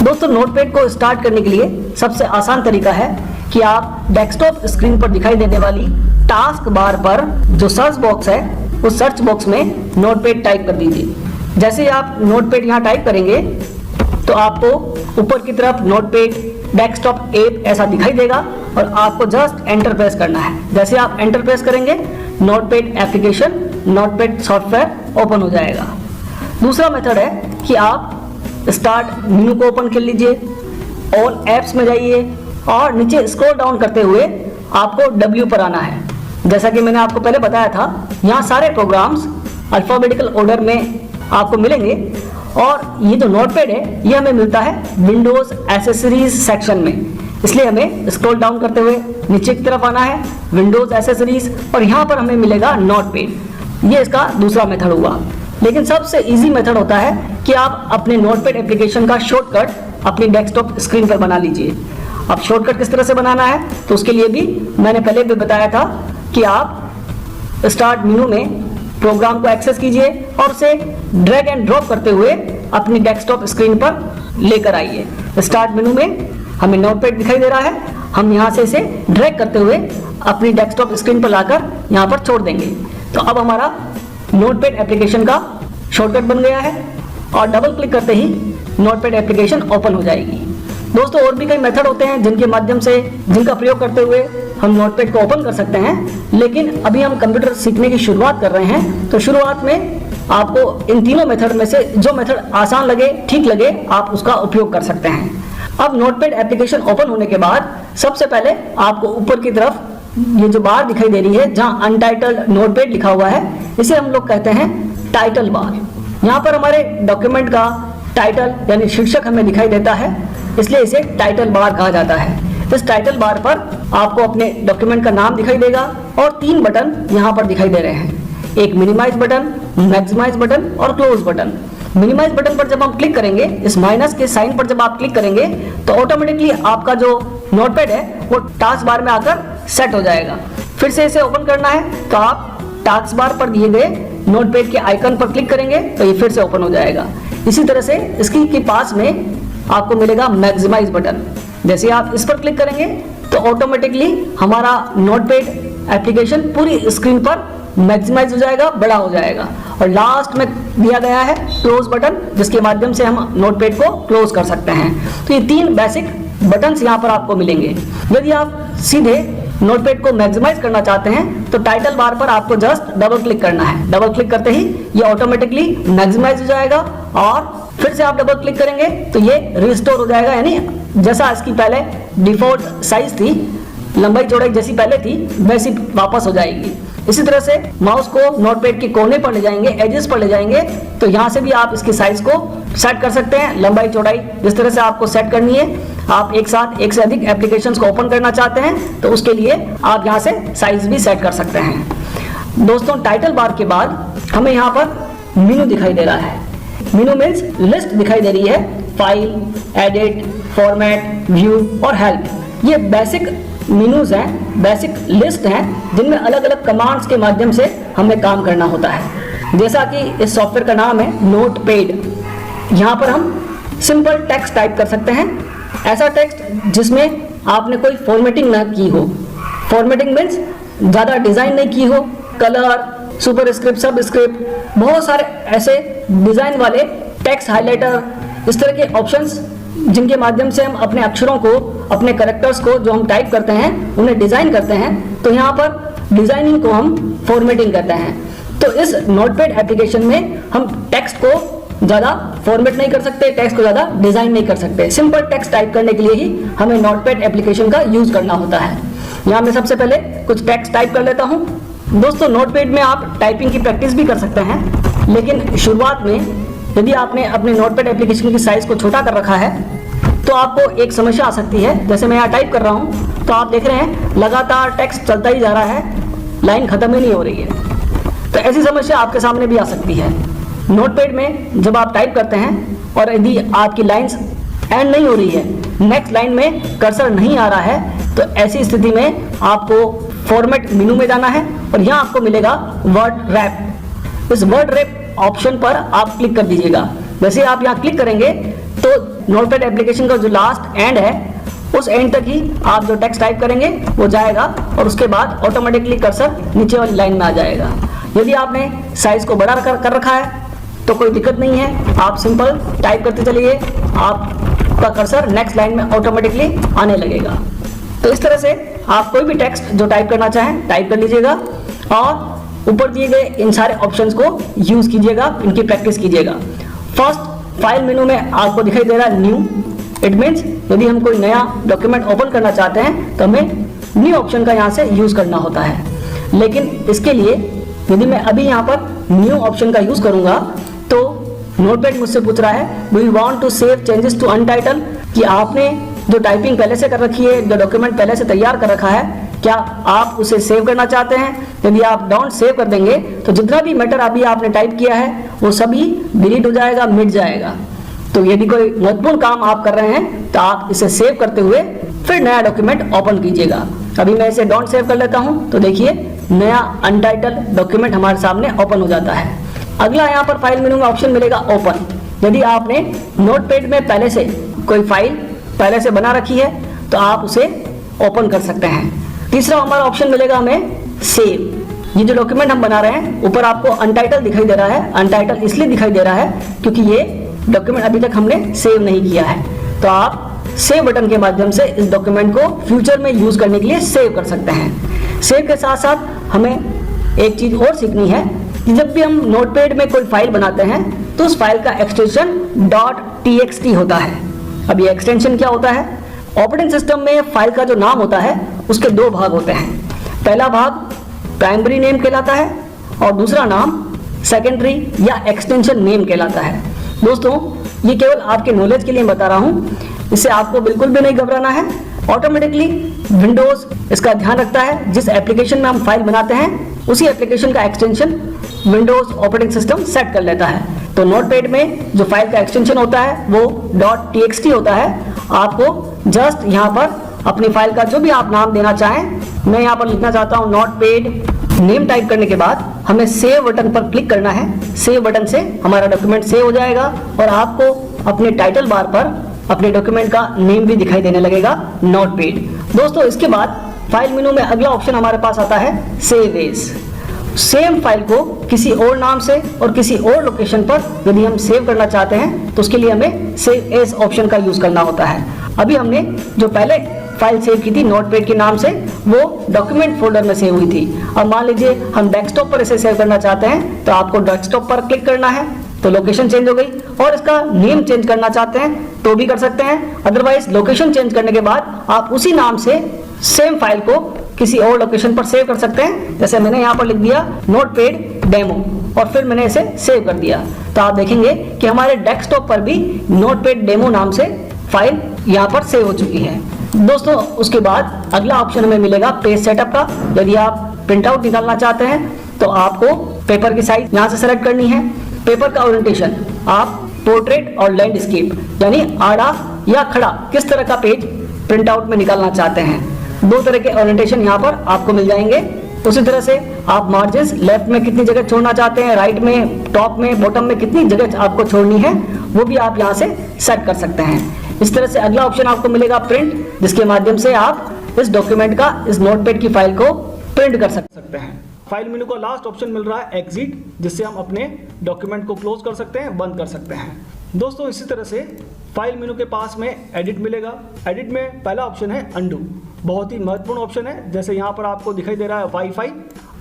दोस्तों नोटपैड को स्टार्ट करने के लिए सबसे आसान तरीका है कि आप डेस्कटॉप स्क्रीन पर दिखाई देने वाली टास्क बार पर जो सर्च बॉक्स है उस सर्च बॉक्स में नोटपैड टाइप कर दीजिए। जैसे ही आप नोटपैड यहाँ टाइप करेंगे तो आपको ऊपर की तरफ नोटपैड डेस्कटॉप ऐप ऐसा दिखाई देगा और आपको जस्ट एंटर प्रेस करना है। जैसे आप एंटर प्रेस करेंगे notepad application, notepad software open हो जाएगा। दूसरा मेथड है कि आप स्टार्ट मेनू को ओपन कर लीजिए, ऑल ऐप्स में जाइए और नीचे स्क्रॉल डाउन करते हुए आपको W पर आना है। जैसा कि मैंने आपको पहले बताया था, यहाँ सारे प्रोग्राम्स अल्फाबेटिकल ऑर्डर में आपको मिलेंगे और ये जो नोटपैड है ये हमें मिलता है विंडोज एसेसरीज सेक्शन में, इसलिए हमें स्क्रॉल डाउन करते हुए नीचे की तरफ आना है, विंडोज एसेसरीज, और यहाँ पर हमें मिलेगा नोटपैड। ये इसका दूसरा मेथड हुआ। लेकिन सबसे इजी मेथड होता है कि आप अपने नोटपैड एप्लीकेशन का शॉर्टकट अपनी डेस्कटॉप स्क्रीन पर बना लीजिए। अब शॉर्टकट किस तरह से बनाना है तो उसके लिए भी मैंने पहले भी बताया था कि आप स्टार्ट मेनू में प्रोग्राम को एक्सेस कीजिए और उसे ड्रैग एंड ड्रॉप करते हुए अपनी डेस्कटॉप स्क्रीन पर लेकर आइए। स्टार्ट मेनू में हमें नोटपैड दिखाई दे रहा है, हम यहाँ से इसे ड्रैग करते हुए अपनी डेस्कटॉप स्क्रीन पर लाकर यहाँ पर छोड़ देंगे। तो अब हमारा नोटपैड एप्लीकेशन का शॉर्टकट बन गया है और डबल क्लिक करते ही नोटपैड एप्लीकेशन ओपन हो जाएगी। दोस्तों और भी कई मेथड होते हैं जिनका प्रयोग करते हुए हम नोटपैड को ओपन कर सकते हैं, लेकिन अभी हम कंप्यूटर सीखने की शुरुआत कर रहे हैं तो शुरुआत में आपको इन तीनों मेथड में से जो मेथड आसान लगे, ठीक लगे, आप उसका उपयोग कर सकते हैं। अब नोटपैड एप्लीकेशन ओपन होने के बाद सबसे पहले आपको ऊपर की तरफ ये जो बार दिखाई दे रही है जहां अनटाइटल्ड नोटपैड लिखा हुआ है, इसे हम लोग कहते हैं टाइटल बार। यहाँ पर हमारे डॉक्यूमेंट का टाइटल यानी शीर्षक हमें दिखाई देता है, इसलिए इसे टाइटल बार कहा जाता है। इस टाइटल बार पर आपको अपने डॉक्यूमेंट का नाम दिखाई देगा और 3 बटन यहाँ पर दिखाई दे रहे हैं, एक मिनिमाइज बटन, मैक्सिमाइज बटन और क्लोज बटन। मिनिमाइज बटन पर जब हम क्लिक करेंगे, इस माइनस के साइन पर जब आप क्लिक करेंगे तो ऑटोमेटिकली आपका जो नोटपैड है वो टास्क बार में आकर सेट हो जाएगा। फिर से इसे ओपन करना है तो आप टास्क बार पर दिए गए नोटपैड के आइकन पर क्लिक करेंगे तो ये फिर से ओपन हो जाएगा। इसी तरह से इसकी के पास में आपको मिलेगा मैक्सिमाइज बटन। जैसे आप इस पर क्लिक करेंगे तो ऑटोमेटिकली हमारा नोटपैड एप्लीकेशन पूरी स्क्रीन पर मैक्सिमाइज हो जाएगा, बड़ा हो जाएगा। और लास्ट में दिया गया है क्लोज बटन, जिसके माध्यम से हम नोटपैड को क्लोज कर सकते हैं। तो ये 3 बेसिक बटन्स यहाँ पर आपको मिलेंगे। यदि आप सीधे नोटपैड को मैक्सिमाइज करना चाहते हैं तो टाइटल बार पर आपको जस्ट डबल क्लिक करना है। डबल क्लिक करते ही ये ऑटोमेटिकली मैक्सिमाइज हो जाएगा और फिर से आप डबल क्लिक करेंगे तो ये रिस्टोर हो जाएगा, यानी जैसा इसकी पहले डिफॉल्ट साइज थी, लंबाई चौड़ाई जैसी पहले थी वैसी वापस हो जाएगी। इसी तरह से माउस को नोटपैड के कोने पर ले जाएंगे, एजेस पर ले जाएंगे, तो यहाँ से भी आप इसकी साइज को सेट कर सकते हैं, लंबाई चौड़ाई जिस तरह से आपको सेट करनी है। आप एक साथ एक से अधिक एप्लीकेशंस को ओपन करना चाहते हैं तो उसके लिए आप यहाँ से साइज भी सेट कर सकते हैं। दोस्तों टाइटल बार के बाद हमें यहाँ पर मेनू दिखाई दे रहा है। मेनू मीन्स लिस्ट दिखाई दे रही है, फाइल, एडिट, फॉर्मेट, व्यू और हेल्प। ये बेसिक मेनूज हैं, बेसिक लिस्ट हैं जिनमें अलग अलग कमांड्स के माध्यम से हमें काम करना होता है। जैसा कि इस सॉफ्टवेयर का नाम है नोटपैड, यहाँ पर हम सिंपल टेक्स्ट टाइप कर सकते हैं, ऐसा टेक्स्ट जिसमें आपने कोई फॉर्मेटिंग ना की हो। फॉर्मेटिंग मीन्स ज़्यादा डिज़ाइन नहीं की हो, कलर, सुपर स्क्रिप्ट, सब स्क्रिप्ट, बहुत सारे ऐसे डिज़ाइन वाले टेक्स्ट हाइलाइटर, इस तरह के ऑप्शंस जिनके माध्यम से हम अपने अक्षरों को, अपने कैरेक्टर्स को जो हम टाइप करते हैं उन्हें डिज़ाइन करते हैं, तो यहाँ पर डिज़ाइनिंग को हम फॉर्मेटिंग करते हैं। तो इस नोटपैड एप्लीकेशन में हम टेक्स्ट को ज़्यादा फॉर्मेट नहीं कर सकते, टेक्स्ट को ज़्यादा डिज़ाइन नहीं कर सकते। सिंपल टेक्स्ट टाइप करने के लिए ही हमें नोटपैड एप्लीकेशन का यूज़ करना होता है। यहाँ मैं सबसे पहले कुछ टेक्स्ट टाइप कर लेता हूँ। दोस्तों नोटपैड में आप टाइपिंग की प्रैक्टिस भी कर सकते हैं, लेकिन शुरुआत में यदि आपने अपने नोटपैड एप्लीकेशन की साइज़ को छोटा कर रखा है तो आपको एक समस्या आ सकती है। जैसे मैं यहाँ टाइप कर रहा हूँ तो आप देख रहे हैं लगातार टेक्स्ट चलता ही जा रहा है, लाइन खत्म ही नहीं हो रही है। तो ऐसी समस्या आपके सामने भी आ सकती है। नोटपैड में जब आप टाइप करते हैं और यदि आपकी लाइंस एंड नहीं हो रही है, नेक्स्ट लाइन में कर्सर नहीं आ रहा है, तो ऐसी स्थिति में आपको फॉर्मेट मेनू में जाना है और यहाँ आपको मिलेगा वर्ड रैप। इस वर्ड रैप ऑप्शन पर आप क्लिक कर दीजिएगा। जैसे आप यहाँ क्लिक करेंगे तो नोटपैड एप्लीकेशन का जो लास्ट एंड है उस एंड तक ही आप जो टेक्स्ट टाइप करेंगे वो जाएगा और उसके बाद ऑटोमेटिकली कर्सर नीचे वाली लाइन में आ जाएगा। यदि आपने साइज को बड़ा कर रखा है तो कोई दिक्कत नहीं है, आप सिंपल टाइप करते चलिए, आपका कर्सर नेक्स्ट लाइन में ऑटोमेटिकली आने लगेगा। तो इस तरह से आप कोई भी टेक्स्ट जो टाइप करना चाहें टाइप कर लीजिएगा और ऊपर दिए गए इन सारे ऑप्शंस को यूज कीजिएगा, इनकी प्रैक्टिस कीजिएगा। फर्स्ट फाइल मेनू में आपको दिखाई दे रहा है न्यू। इट मीन्स यदि हम कोई नया डॉक्यूमेंट ओपन करना चाहते हैं तो हमें न्यू ऑप्शन का यहाँ से यूज करना होता है। लेकिन इसके लिए यदि मैं अभी यहाँ पर न्यू ऑप्शन का यूज करूंगा तो नोटपैड मुझसे पूछ रहा है do you want to save changes to untitled, कि आपने जो टाइपिंग पहले से कर रखी है, जो डॉक्यूमेंट पहले से तैयार कर रखा है, क्या आप उसे सेव करना चाहते हैं। यदि आप डोंट सेव कर देंगे तो जितना भी मैटर अभी आपने टाइप किया है वो सभी डिलीट हो जाएगा, मिट जाएगा। तो यदि कोई महत्वपूर्ण काम आप कर रहे हैं तो आप इसे सेव करते हुए फिर नया डॉक्यूमेंट ओपन कीजिएगा। अभी मैं इसे डोंट सेव कर लेता हूं तो देखिए नया अनटाइटल डॉक्यूमेंट हमारे सामने ओपन हो जाता है। अगला यहाँ पर फाइल मेनू में ऑप्शन मिलेगा ओपन। यदि आपने नोटपैड में पहले से कोई फाइल पहले से बना रखी है तो आप उसे ओपन कर सकते हैं। तीसरा हमारा ऑप्शन मिलेगा हमें सेव। ये जो डॉक्यूमेंट हम बना रहे हैं ऊपर आपको अनटाइटल दिखाई दे रहा है। अनटाइटल इसलिए दिखाई दे रहा है क्योंकि ये डॉक्यूमेंट अभी तक हमने सेव नहीं किया है। तो आप सेव बटन के माध्यम से इस डॉक्यूमेंट को फ्यूचर में यूज करने के लिए सेव कर सकते हैं। सेव के साथ साथ हमें एक चीज और सीखनी है कि जब भी हम नोटपैड में कोई फाइल बनाते हैं तो उस फाइल का एक्सटेंशन .txt होता है। अब ये एक्सटेंशन क्या होता है? ऑपरेटिंग सिस्टम में फाइल का जो नाम होता है उसके दो भाग होते हैं। पहला भाग प्राइमरी नेम कहलाता है और दूसरा नाम सेकेंडरी या एक्सटेंशन नेम कहलाता है। दोस्तों ये केवल आपके नॉलेज के लिए बता रहा हूँ, इससे आपको बिल्कुल भी नहीं घबराना है। ऑटोमेटिकली विंडोज इसका ध्यान रखता है, जिस एप्लीकेशन में हम फाइल बनाते हैं उसी एप्लीकेशन का extension Windows operating system set कर लेता है। तो नोटपैड में जो फाइल का एक्सटेंशन होता है वो .txt होता है। आपको जस्ट यहाँ पर अपनी फाइल का जो भी आप नाम देना चाहें, मैं यहाँ पर लिखना चाहता हूँ नोटपैड। नेम टाइप करने के बाद हमें सेव बटन पर क्लिक करना है। सेव बटन से हमारा डॉक्यूमेंट सेव हो जाएगा और आपको अपने टाइटल बार पर अपने डॉक्यूमेंट का नेम भी दिखाई देने लगेगा नोटपैड। दोस्तों इसके बाद फाइल मेनू में अगला ऑप्शन हमारे पास आता है सेव एज। सेम फाइल को किसी और नाम से और किसी और लोकेशन पर यदि हम सेव करना चाहते हैं तो उसके लिए हमें सेव एज ऑप्शन का यूज करना होता है। अभी हमने जो पहले फाइल सेव की थी नोटपैड के नाम से वो डॉक्यूमेंट फोल्डर में सेव हुई थी। अब मान लीजिए हम डेस्कटॉप पर इसे सेव करना चाहते हैं तो आपको डेस्कटॉप पर क्लिक करना है तो लोकेशन चेंज हो गई, और इसका नेम चेंज करना चाहते हैं तो भी कर सकते हैं। अदरवाइज लोकेशन चेंज करने के बाद आप उसी नाम से सेम फाइल को किसी और लोकेशन पर सेव कर सकते हैं। जैसे मैंने यहाँ पर लिख दिया नोटपैड डेमो और फिर मैंने इसे सेव कर दिया, तो आप देखेंगे कि हमारे डेस्कटॉप पर भी नोटपैड डेमो नाम से फाइल यहाँ पर सेव हो चुकी है। दोस्तों उसके बाद अगला ऑप्शन हमें मिलेगा पेज सेटअप का। यदि आप प्रिंट आउट निकालना चाहते हैं तो आपको पेपर की साइज यहाँ से सेलेक्ट करनी है। पेपर का ओरिएंटेशन आप पोर्ट्रेट और लैंडस्केप यानी आड़ा या खड़ा किस तरह का पेज प्रिंट आउट में निकालना चाहते हैं। दो तरह के ओरिएंटेशन यहाँ पर आपको मिल जाएंगे। उसी तरह से आप मार्जिन्स लेफ्ट में कितनी जगह छोड़ना चाहते हैं, राइट में, टॉप में, बॉटम में कितनी जगह आपको छोड़नी है वो भी आप यहाँ से सेट कर सकते हैं। इस तरह से अगला ऑप्शन आपको मिलेगा प्रिंट, जिसके माध्यम से आप इस डॉक्यूमेंट का, इस नोटपैड की फाइल को प्रिंट कर सकते हैं। फाइल मेनू का लास्ट ऑप्शन मिल रहा है एग्जिट, जिससे हम अपने डॉक्यूमेंट को क्लोज कर सकते हैं, बंद कर सकते हैं। दोस्तों इसी तरह से फाइल मेनू के पास में एडिट मिलेगा। एडिट में पहला ऑप्शन है अंडू, बहुत ही महत्वपूर्ण ऑप्शन है। जैसे यहाँ पर आपको दिखाई दे रहा है वाईफाई,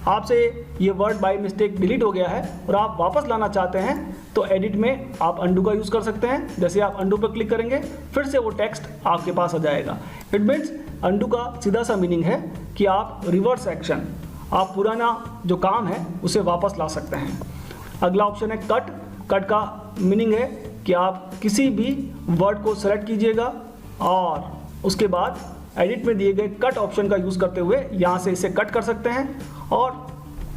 आपसे ये वर्ड बाय मिस्टेक डिलीट हो गया है और आप वापस लाना चाहते हैं तो एडिट में आप अंडू का यूज़ कर सकते हैं। जैसे आप अंडू पर क्लिक करेंगे फिर से वो टेक्स्ट आपके पास आ जाएगा। इट मीन्स अंडू का सीधा सा मीनिंग है कि आप रिवर्स एक्शन, आप पुराना जो काम है उसे वापस ला सकते हैं। अगला ऑप्शन है कट। कट का मीनिंग है कि आप किसी भी वर्ड को सेलेक्ट कीजिएगा और उसके बाद एडिट में दिए गए कट ऑप्शन का यूज़ करते हुए यहाँ से इसे कट कर सकते हैं और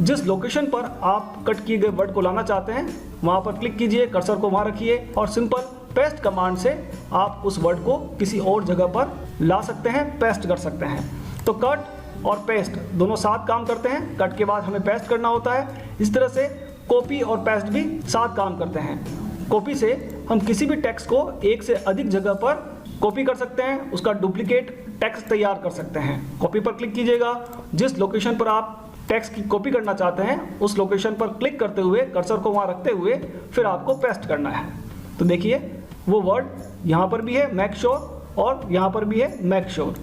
जिस लोकेशन पर आप कट किए गए वर्ड को लाना चाहते हैं वहाँ पर क्लिक कीजिए, कर्सर को वहाँ रखिए और सिंपल पेस्ट कमांड से आप उस वर्ड को किसी और जगह पर ला सकते हैं, पेस्ट कर सकते हैं। तो कट और पेस्ट दोनों साथ काम करते हैं। कट के बाद हमें पेस्ट करना होता है। इस तरह से कॉपी और पेस्ट भी साथ काम करते हैं। कॉपी से हम किसी भी टेक्स्ट को एक से अधिक जगह पर कॉपी कर सकते हैं, उसका डुप्लीकेट टेक्स्ट तैयार कर सकते हैं। कॉपी पर क्लिक कीजिएगा, जिस लोकेशन पर आप टेक्स्ट की कॉपी करना चाहते हैं उस लोकेशन पर क्लिक करते हुए कर्सर को वहाँ रखते हुए फिर आपको पेस्ट करना है। तो देखिए वो वर्ड यहाँ पर भी है मेक श्योर और यहाँ पर भी है मेक श्योर।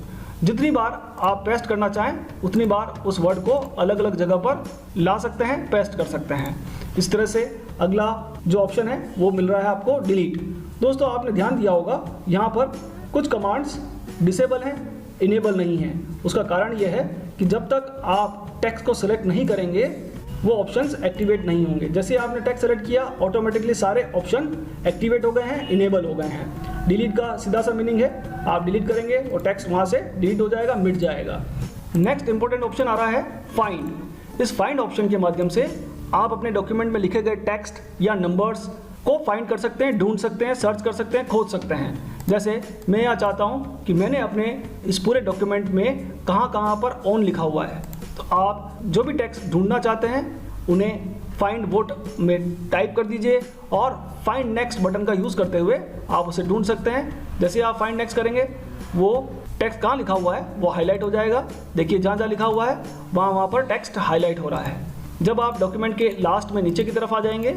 जितनी बार आप पेस्ट करना चाहें उतनी बार उस वर्ड को अलग अलग जगह पर ला सकते हैं, पेस्ट कर सकते हैं। इस तरह से अगला जो ऑप्शन है वो मिल रहा है आपको डिलीट। दोस्तों आपने ध्यान दिया होगा यहाँ पर कुछ कमांड्स डिसेबल हैं, इनेबल नहीं है। उसका कारण यह है कि जब तक आप टेक्स्ट को सिलेक्ट नहीं करेंगे वो ऑप्शंस एक्टिवेट नहीं होंगे। जैसे आपने टेक्स्ट सेलेक्ट किया ऑटोमेटिकली सारे ऑप्शन एक्टिवेट हो गए हैं, इनेबल हो गए हैं। डिलीट का सीधा सा मीनिंग है आप डिलीट करेंगे और टेक्स्ट वहाँ से डिलीट हो जाएगा, मिट जाएगा। नेक्स्ट इंपॉर्टेंट ऑप्शन आ रहा है फाइंड। इस फाइंड ऑप्शन के माध्यम से आप अपने डॉक्यूमेंट में लिखे गए टेक्स्ट या नंबर्स को फाइंड कर सकते हैं, ढूंढ सकते हैं, सर्च कर सकते हैं, खोज सकते हैं। जैसे मैं यहाँ चाहता हूँ कि मैंने अपने इस पूरे डॉक्यूमेंट में कहाँ कहाँ पर ऑन लिखा हुआ है, तो आप जो भी टेक्स्ट ढूंढना चाहते हैं उन्हें फाइंड वोट में टाइप कर दीजिए और फाइंड नेक्स्ट बटन का यूज़ करते हुए आप उसे ढूंढ सकते हैं। जैसे आप फाइंड नेक्स्ट करेंगे वो टेक्स्ट कहाँ लिखा हुआ है वो हाईलाइट हो जाएगा। देखिए जहाँ जहाँ लिखा हुआ है वहाँ पर टेक्स्ट हाईलाइट हो रहा है। जब आप डॉक्यूमेंट के लास्ट में नीचे की तरफ आ जाएंगे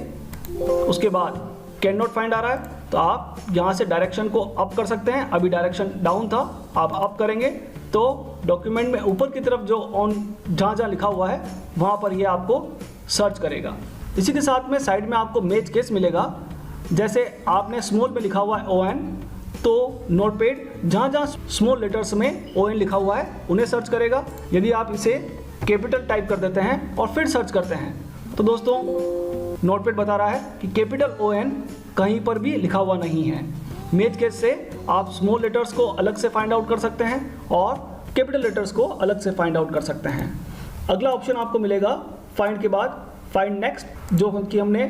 उसके बाद कैन नॉट फाइंड आ रहा है तो आप यहाँ से डायरेक्शन को अप कर सकते हैं। अभी डायरेक्शन डाउन था, आप अप करेंगे तो डॉक्यूमेंट में ऊपर की तरफ जो ऑन जहाँ जहाँ लिखा हुआ है वहाँ पर ये आपको सर्च करेगा। इसी के साथ में साइड में आपको मैच केस मिलेगा। जैसे आपने स्मॉल में लिखा हुआ है ON तो नोटपैड जहाँ जहाँ स्मॉल लेटर्स में ON लिखा हुआ है उन्हें सर्च करेगा। यदि आप इसे कैपिटल टाइप कर देते हैं और फिर सर्च करते हैं तो दोस्तों नोटपैड बता रहा है कि कैपिटल ON कहीं पर भी लिखा हुआ नहीं है। मैच केस से आप स्मॉल लेटर्स को अलग से फाइंड आउट कर सकते हैं और कैपिटल लेटर्स को अलग से फाइंड आउट कर सकते हैं। अगला ऑप्शन आपको मिलेगा फाइंड के बाद फाइंड नेक्स्ट, जो कि हमने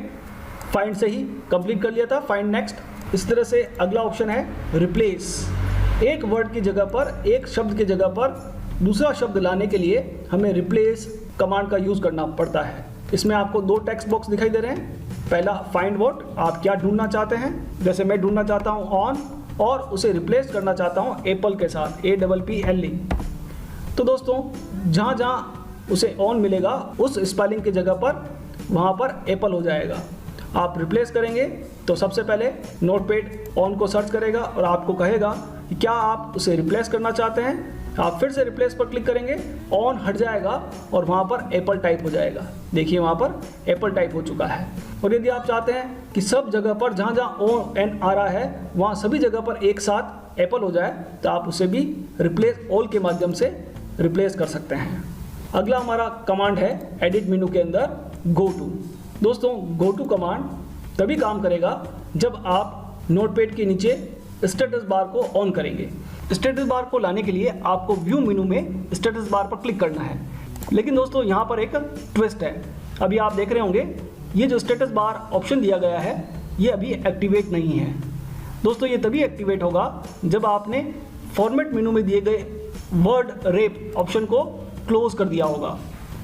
फाइंड से ही कंप्लीट कर लिया था, फाइंड नेक्स्ट। इस तरह से अगला ऑप्शन है रिप्लेस। एक वर्ड की जगह पर, एक शब्द की जगह पर दूसरा शब्द लाने के लिए हमें रिप्लेस कमांड का यूज़ करना पड़ता है। इसमें आपको दो टेक्स्ट बॉक्स दिखाई दे रहे हैं। पहला फाइंड वर्ड, आप क्या ढूंढना चाहते हैं। जैसे मैं ढूंढना चाहता हूँ ऑन और उसे रिप्लेस करना चाहता हूँ एप्पल के साथ, APPLE। तो दोस्तों जहाँ जहाँ उसे ऑन मिलेगा उस स्पेलिंग की जगह पर वहाँ पर एप्पल हो जाएगा। आप रिप्लेस करेंगे तो सबसे पहले नोटपैड ऑन को सर्च करेगा और आपको कहेगा कि क्या आप उसे रिप्लेस करना चाहते हैं। आप फिर से रिप्लेस पर क्लिक करेंगे, ऑन हट जाएगा और वहाँ पर एप्पल टाइप हो जाएगा। देखिए वहाँ पर एप्पल टाइप हो चुका है। और यदि आप चाहते हैं कि सब जगह पर जहाँ जहाँ ON आ रहा है वहाँ सभी जगह पर एक साथ एप्पल हो जाए तो आप उसे भी रिप्लेस ऑल के माध्यम से रिप्लेस कर सकते हैं। अगला हमारा कमांड है एडिट मेनू के अंदर गो टू। दोस्तों गो टू कमांड तभी काम करेगा जब आप नोटपैड के नीचे स्टेटस बार को ऑन करेंगे। स्टेटस बार को लाने के लिए आपको व्यू मेनू में स्टेटस बार पर क्लिक करना है। लेकिन दोस्तों यहाँ पर एक ट्विस्ट है। अभी आप देख रहे होंगे ये जो स्टेटस बार ऑप्शन दिया गया है ये अभी एक्टिवेट नहीं है। दोस्तों ये तभी एक्टिवेट होगा जब आपने फॉर्मेट मेनू में दिए गए वर्ड रेप ऑप्शन को क्लोज कर दिया होगा।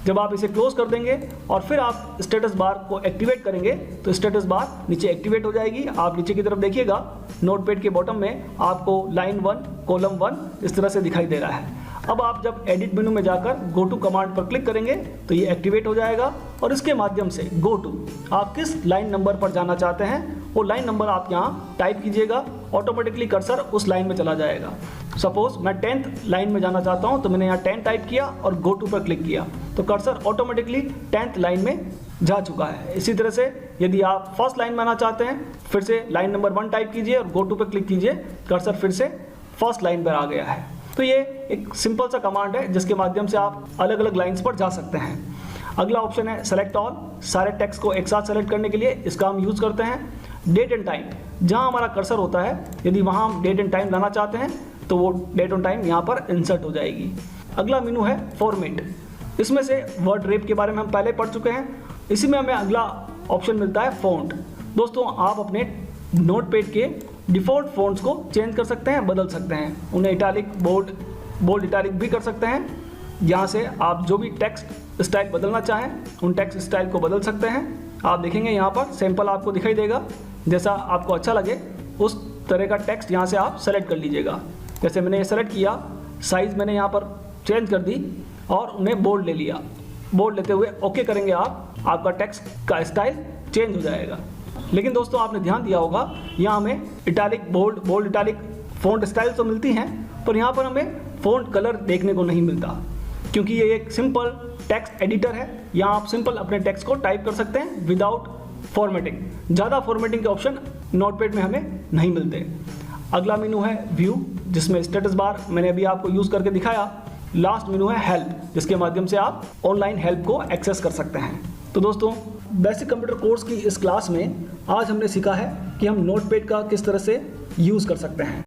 जब आप इसे क्लोज कर देंगे और फिर आप स्टेटस बार को एक्टिवेट करेंगे तो स्टेटस बार नीचे एक्टिवेट हो जाएगी। आप नीचे की तरफ देखिएगा नोटपैड के बॉटम में आपको लाइन 1 कॉलम 1 इस तरह से दिखाई दे रहा है। अब आप जब एडिट मेनू में जाकर गो टू कमांड पर क्लिक करेंगे तो ये एक्टिवेट हो जाएगा और इसके माध्यम से गो टू आप किस लाइन नंबर पर जाना चाहते हैं वो लाइन नंबर आप यहाँ टाइप कीजिएगा, ऑटोमेटिकली कर्सर उस लाइन में चला जाएगा। सपोज मैं 10th लाइन में जाना चाहता हूँ तो मैंने यहाँ 10 टाइप किया और गो टू पर क्लिक किया तो कर्सर ऑटोमेटिकली 10th लाइन में जा चुका है। इसी तरह से यदि आप फर्स्ट लाइन में आना चाहते हैं फिर से लाइन नंबर 1 टाइप कीजिए और गो टू पर क्लिक कीजिए, कर्सर फिर से फर्स्ट लाइन पर आ गया है। तो ये एक सिंपल सा कमांड है जिसके माध्यम से आप अलग अलग लाइन्स पर जा सकते हैं। अगला ऑप्शन है सेलेक्ट ऑल। सारे टेक्स्ट को एक साथ सेलेक्ट करने के लिए इसका हम यूज़ करते हैं। डेट एंड टाइम, जहाँ हमारा कर्सर होता है यदि वहाँ हम डेट एंड टाइम लाना चाहते हैं तो वो डेट एंड टाइम यहाँ पर इंसर्ट हो जाएगी। अगला मेनू है फॉर्मेट। इसमें से वर्ड रेप के बारे में हम पहले पढ़ चुके हैं। इसी में हमें अगला ऑप्शन मिलता है फ़ॉन्ट। दोस्तों आप अपने नोटपैड के डिफ़ॉल्ट फ़ॉन्ट्स को चेंज कर सकते हैं, बदल सकते हैं। उन्हें इटालिक, बोल्ड इटालिक भी कर सकते हैं। यहाँ से आप जो भी टेक्स्ट स्टाइल बदलना चाहें उन टेक्स्ट स्टाइल को बदल सकते हैं। आप देखेंगे यहाँ पर सैंपल आपको दिखाई देगा। जैसा आपको अच्छा लगे उस तरह का टेक्स्ट यहाँ से आप सेलेक्ट कर लीजिएगा। जैसे मैंने ये सेलेक्ट किया, साइज़ मैंने यहाँ पर चेंज कर दी और उन्हें बोल्ड ले लिया। बोल्ड लेते हुए ओके करेंगे आपका टेक्स्ट का स्टाइल चेंज हो जाएगा। लेकिन दोस्तों आपने ध्यान दिया होगा, यहाँ हमें italic, bold italic font style तो मिलती हैं, पर यहाँ पर हमें फ़ॉन्ट कलर देखने को नहीं मिलता, क्योंकि ये एक सिंपल टेक्स्ट एडिटर है। यहाँ आप सिंपल अपने टेक्स्ट को टाइप कर सकते हैं विदाउट फॉर्मेटिंग। ज़्यादा फॉर्मेटिंग के ऑप्शन नोटपैड में हमें नहीं मिलते। अगला मेनू है व्यू, जिसमें स्टेटस बार मैंने अभी आपको यूज़ करके दिखाया। लास्ट मेनू है हेल्प, जिसके माध्यम से आप ऑनलाइन हेल्प को एक्सेस कर सकते हैं। तो दोस्तों, बेसिक कंप्यूटर कोर्स की इस क्लास में आज हमने सीखा है कि हम नोटपैड का किस तरह से यूज़ कर सकते हैं।